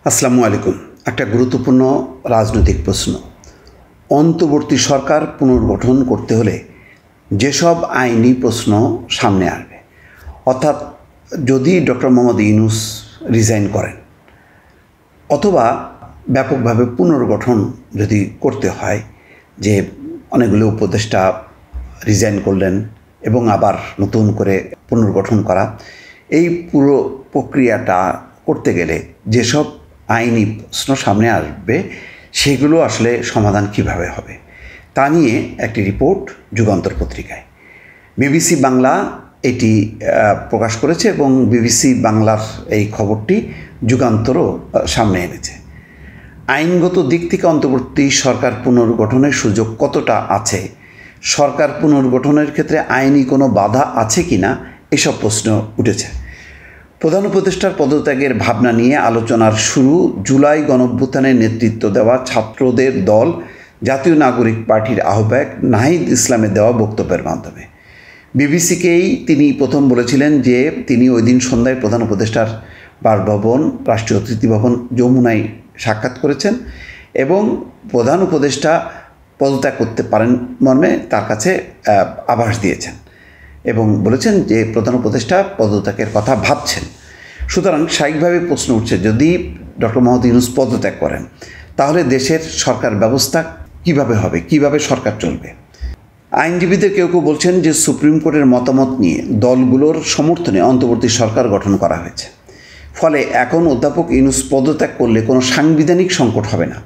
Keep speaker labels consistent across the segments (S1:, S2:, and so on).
S1: আসসালামু আলাইকুম। একটা গুরুত্বপূর্ণ রাজনৈতিক প্রশ্ন। অন্তর্বর্তী সরকার পুনর্গঠন করতে হলে যেসব আইনি প্রশ্ন সামনে আসবে, অর্থাৎ যদি ডক্টর মোহাম্মদ ইউনূস রিজাইন করেন অথবা ব্যাপকভাবে পুনর্গঠন যদি করতে হয়, যে অনেকগুলো উপদেষ্টা রিজাইন করলেন এবং আবার নতুন করে পুনর্গঠন করা, এই পুরো প্রক্রিয়াটা করতে গেলে যেসব আইনি প্রশ্ন সামনে আসবে সেগুলো আসলে সমাধান কিভাবে হবে তা নিয়ে একটি রিপোর্ট যুগান্তর পত্রিকায় বিবিসি বাংলা এটি প্রকাশ করেছে এবং বিবিসি বাংলার এই খবরটি যুগান্তরও সামনে এনেছে। আইনগত দিক থেকে অন্তর্বর্তী সরকার পুনর্গঠনের সুযোগ কতটা আছে, সরকার পুনর্গঠনের ক্ষেত্রে আইনি কোনো বাধা আছে কিনা, এসব প্রশ্ন উঠেছে। প্রধান উপদেষ্টার পদত্যাগের ভাবনা নিয়ে আলোচনার শুরু জুলাই গণঅভ্যুত্থানের নেতৃত্ব দেওয়া ছাত্রদের দল জাতীয় নাগরিক পার্টির আহ্বায়ক নাহিদ ইসলামের দেওয়া বক্তব্যের মাধ্যমে। বিবিসিকেই তিনি প্রথম বলেছিলেন যে তিনি ওই দিন সন্ধ্যায় প্রধান উপদেষ্টার বাসভবন রাষ্ট্রীয় অতিথি ভবন যমুনায় সাক্ষাৎ করেছেন এবং প্রধান উপদেষ্টা পদত্যাগ করতে পারেন মর্মে তার কাছে আভাস দিয়েছেন এবং বলেছেন যে প্রধান উপদেষ্টা পদত্যাগের কথা ভাবছেন। সুতরাং স্বাভাবিকভাবে প্রশ্ন উঠছে, যদি ডক্টর মোহাম্মদ ইউনূস পদত্যাগ করেন তাহলে দেশের সরকার ব্যবস্থা কিভাবে হবে, কিভাবে সরকার চলবে। আইনজীবীদের কেউ কেউ বলছেন যে সুপ্রিম কোর্টের মতামত নিয়ে দলগুলোর সমর্থনে অন্তর্বর্তী সরকার গঠন করা হয়েছে, ফলে এখন অধ্যাপক ইউনূস পদত্যাগ করলে কোনো সাংবিধানিক সংকট হবে না।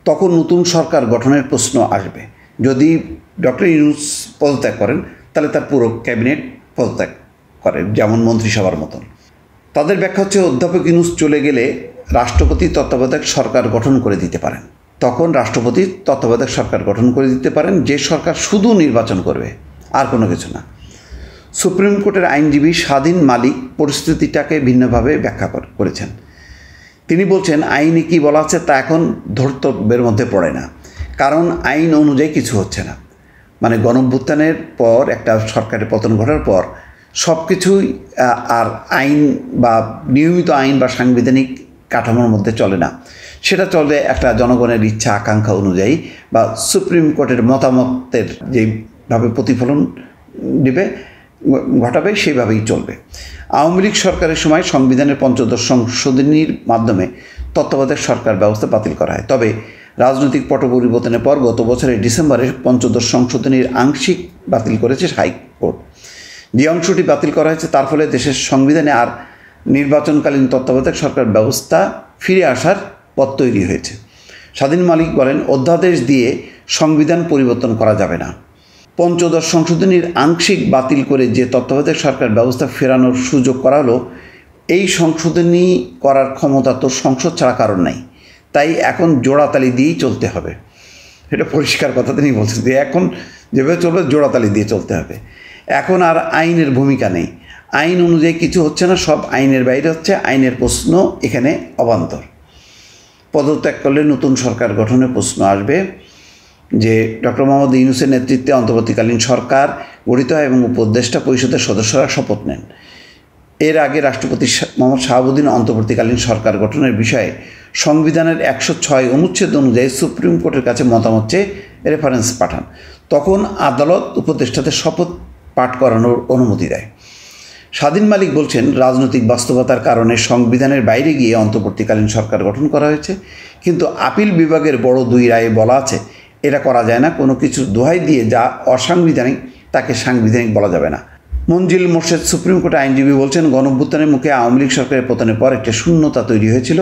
S1: তখন নতুন সরকার গঠনের প্রশ্ন আসবে। যদি ডক্টর ইউনূস পদত্যাগ করেন তাহলে তার পুরো ক্যাবিনেট পদত্যাগ করে, যেমন মন্ত্রিসভার মতন। তাদের ব্যাখ্যা হচ্ছে অধ্যাপক ইউনূস চলে গেলে রাষ্ট্রপতি তত্ত্বাবধায়ক সরকার গঠন করে দিতে পারেন। তখন রাষ্ট্রপতি তত্ত্বাবধায়ক সরকার গঠন করে দিতে পারেন, যে সরকার শুধু নির্বাচন করবে, আর কোনো কিছু না। সুপ্রিম কোর্টের আইনজীবী স্বাধীন মালিক পরিস্থিতিটাকে ভিন্নভাবে ব্যাখ্যা করেছেন। তিনি বলছেন, আইনে কী বলা আছে তা এখন ধর্তব্যের মধ্যে পড়ে না, কারণ আইন অনুযায়ী কিছু হচ্ছে না। মানে গণঅভ্যুত্থানের পর একটা সরকারের পতন ঘটার পর সব কিছুই আর আইন বা নিয়মিত আইন বা সাংবিধানিক কাঠামোর মধ্যে চলে না, সেটা চলে একটা জনগণের ইচ্ছা আকাঙ্ক্ষা অনুযায়ী বা সুপ্রিম কোর্টের মতামতের যেভাবে প্রতিফলন ঘটাবে সেইভাবেই চলবে। আওয়ামী লীগ সরকারের সময় সংবিধানের পঞ্চদশ সংশোধনীর মাধ্যমে তত্ত্বাবধায়ক সরকার ব্যবস্থা বাতিল করা হয়। তবে রাজনৈতিক পট পরিবর্তনের পর গত বছরের ডিসেম্বরে পঞ্চদশ সংশোধনীর আংশিক বাতিল করেছে হাইকোর্ট। যে অংশটি বাতিল করা হয়েছে তার ফলে দেশের সংবিধানে আর নির্বাচনকালীন তত্ত্বাবধায়ক সরকার ব্যবস্থা ফিরে আসার পথ তৈরি হয়েছে। স্বাধীন মালিক বলেন, অধ্যাদেশ দিয়ে সংবিধান পরিবর্তন করা যাবে না। পঞ্চদশ সংশোধনীর আংশিক বাতিল করে যে তত্ত্বাবধায়ক সরকার ব্যবস্থা ফেরানোর সুযোগ করা হলো, এই সংশোধনী করার ক্ষমতা তো সংসদ ছাড়া কারণ নাই, তাই এখন জোড়াতালি দিয়েই চলতে হবে। এটা পরিষ্কার কথা তিনি বলছেন যে এখন যেভাবে চলবে জোড়াতালি দিয়ে চলতে হবে। এখন আর আইনের ভূমিকা নেই, আইন অনুযায়ী কিছু হচ্ছে না, সব আইনের বাইরে হচ্ছে, আইনের প্রশ্ন এখানে অবান্তর। পদত্যাগ করলে নতুন সরকার গঠনের প্রশ্ন আসবে, যে ডক্টর মোহাম্মদ ইউনূসের নেতৃত্বে অন্তর্বর্তীকালীন সরকার গঠিত হয় এবং উপদেষ্টা পরিষদের সদস্যরা শপথ নেন। এর আগে রাষ্ট্রপতি মোহাম্মদ শাহাবুদ্দিন অন্তর্বর্তীকালীন সরকার গঠনের বিষয়ে সংবিধানের 106 অনুচ্ছেদ অনুযায়ী সুপ্রিম কোর্টের কাছে মতামত চেয়ে রেফারেন্স পাঠান। তখন আদালত উপদেষ্টাদের শপথ পাঠ করানোর অনুমতি দেয়। স্বাধীন মালিক বলছেন, রাজনৈতিক বাস্তবতার কারণে সংবিধানের বাইরে গিয়ে অন্তর্বর্তীকালীন সরকার গঠন করা হয়েছে, কিন্তু আপিল বিভাগের বড় 2 রায়ে বলা আছে এটা করা যায় না। কোনো কিছু দোহাই দিয়ে যা অসাংবিধানিক তাকে সাংবিধানিক বলা যাবে না। মঞ্জিল মোর্শেদ সুপ্রিম কোর্টের আইনজীবী বলছেন, গণঅভ্যুত্থানের মুখে আওয়ামী লীগ সরকারের পতনের পর একটা শূন্যতা তৈরি হয়েছিল।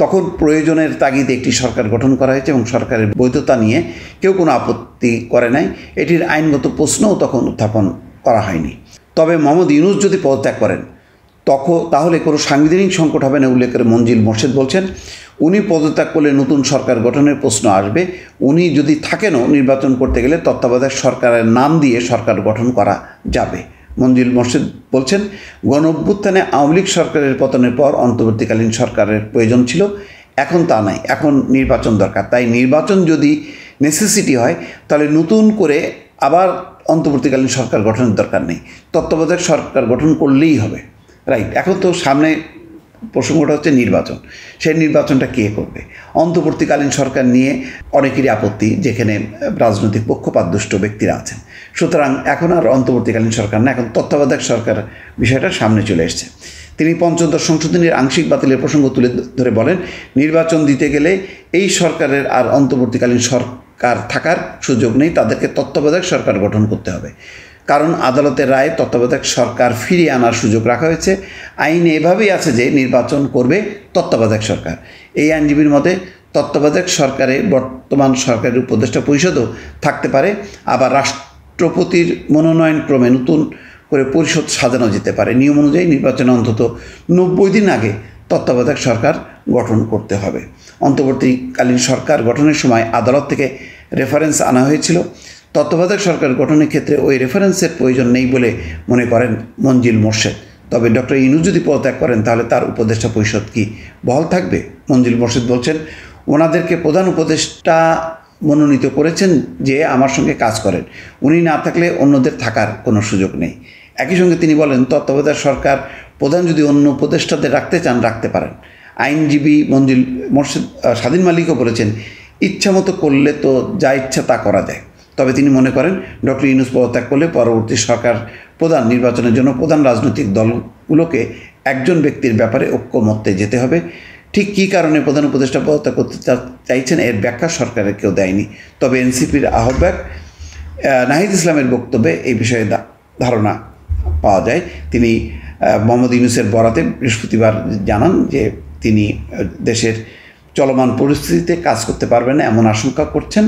S1: তখন প্রয়োজনের তাগিদে একটি সরকার গঠন করা হয়েছে এবং সরকারের বৈধতা নিয়ে কেউ কোনো আপত্তি করে নাই। এটির আইনগত প্রশ্নও তখন উত্থাপন করা হয়নি। তবে মোহাম্মদ ইউনূস যদি পদত্যাগ করেন তাহলে কোনো সাংবিধানিক সংকট হবে না উল্লেখ করে মঞ্জিল মোর্শেদ বলছেন, উনি পদত্যাগ করলে নতুন সরকার গঠনের প্রশ্ন আসবে। উনি যদি থাকেনও নির্বাচন করতে গেলে তত্ত্বাবধায়ক সরকারের নাম দিয়ে সরকার গঠন করা যাবে। মঞ্জিল মোর্শেদ বলছেন, গণঅভ্যুত্থানে আওয়ামী লীগ সরকারের পতনের পর অন্তর্বর্তীকালীন সরকারের প্রয়োজন ছিল, এখন তা নাই, এখন নির্বাচন দরকার। তাই নির্বাচন যদি নেসেসিটি হয় তাহলে নতুন করে আবার অন্তর্বর্তীকালীন সরকার গঠনের দরকার নেই, তত্ত্বাবধায়ক সরকার গঠন করলেই হবে। রাইট, এখন তো সামনে প্রসঙ্গটা হচ্ছে নির্বাচন। সেই নির্বাচনটা কে করবে? অন্তর্বর্তীকালীন সরকার নিয়ে অনেকেরই আপত্তি, যেখানে রাজনৈতিক পক্ষপাতদুষ্ট ব্যক্তিরা আছেন। সুতরাং এখন আর অন্তর্বর্তীকালীন সরকার না, এখন তত্ত্বাবধায়ক সরকার বিষয়টা সামনে চলে এসছে। তিনি পঞ্চদশ সংশোধনীর আংশিক বাতিলের প্রসঙ্গ তুলে ধরে বলেন, নির্বাচন দিতে গেলে এই সরকারের আর অন্তর্বর্তীকালীন সরকার থাকার সুযোগ নেই, তাদেরকে তত্ত্বাবধায়ক সরকার গঠন করতে হবে। কারণ আদালতের রায়ে তত্ত্বাবধায়ক সরকার ফিরিয়ে আনার সুযোগ রাখা হয়েছে। আইনে এভাবেই আছে যে নির্বাচন করবে তত্ত্বাবধায়ক সরকার। এই আইনজীবীর মতে তত্ত্বাবধায়ক সরকারে বর্তমান সরকারের উপদেষ্টা পরিষদও থাকতে পারে, আবার রাষ্ট্রপতির মনোনয়ন ক্রমে নতুন করে পরিষদ সাজানো যেতে পারে। নিয়ম অনুযায়ী নির্বাচনে অন্তত 90 দিন আগে তত্ত্বাবধায়ক সরকার গঠন করতে হবে। অন্তর্বর্তীকালীন সরকার গঠনের সময় আদালত থেকে রেফারেন্স আনা হয়েছিল। তত্ত্বাবধায়ক সরকার গঠনের ক্ষেত্রে ওই রেফারেন্সের প্রয়োজন নেই বলে মনে করেন মনজিল মোরশেদ। তবে ডক্টর ইউনূস যদি পদত্যাগ করেন তাহলে তার উপদেষ্টা পরিষদ কি বহাল থাকবে? মনজিল মোরশেদ বলছেন, ওনাদেরকে প্রধান উপদেষ্টা মনোনীত করেছেন যে আমার সঙ্গে কাজ করেন, উনি না থাকলে অন্যদের থাকার কোনো সুযোগ নেই। একই সঙ্গে তিনি বলেন, তত্ত্বাবধায়ক সরকার প্রধান যদি অন্য উপদেষ্টাদের রাখতে চান রাখতে পারেন। আইনজীবী মনজিল মোরশেদ স্বাধীন মালিকও বলেছেন, ইচ্ছামতো করলে তো যা ইচ্ছা তা করা যায়। তবে তিনি মনে করেন ডক্টর ইউনূস পদত্যাগ করলে পরবর্তী সরকার প্রধান নির্বাচনের জন্য প্রধান রাজনৈতিক দলগুলোকে একজন ব্যক্তির ব্যাপারে ঐক্যমত্যে যেতে হবে। ঠিক কী কারণে প্রধান উপদেষ্টা পদত্যাগ করতে চাইছেন এর ব্যাখ্যা সরকারের কেউ দেয়নি। তবে এনসিপির আহ্বায়ক নাহিদ ইসলামের বক্তব্যে এই বিষয়ে ধারণা পাওয়া যায়। তিনি মোহাম্মদ ইউনূসের বরাতে বৃহস্পতিবার জানান যে তিনি দেশের চলমান পরিস্থিতিতে কাজ করতে পারবেন না এমন আশঙ্কা করছেন,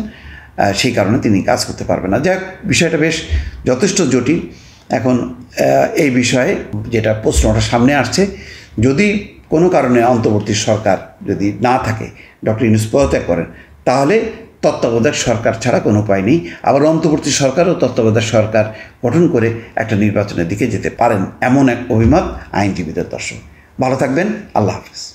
S1: সেই কারণে তিনি কাজ করতে পারবেন না। যাক, বিষয়টা বেশ যথেষ্ট জটিল। এখন এই বিষয়ে যেটা প্রশ্নটা সামনে আসছে, যদি কোনো কারণে অন্তর্বর্তী সরকার যদি না থাকে, ডক্টর ইউনূস পদত্যাগ করেন, তাহলে তত্ত্বাবধায়ক সরকার ছাড়া কোনো উপায় নেই। আবার অন্তর্বর্তী সরকারও তত্ত্বাবধায়ক সরকার গঠন করে একটা নির্বাচনের দিকে যেতে পারেন, এমন এক অভিমত আইনজীবীদের। দর্শক ভালো থাকবেন, আল্লাহ হাফেজ।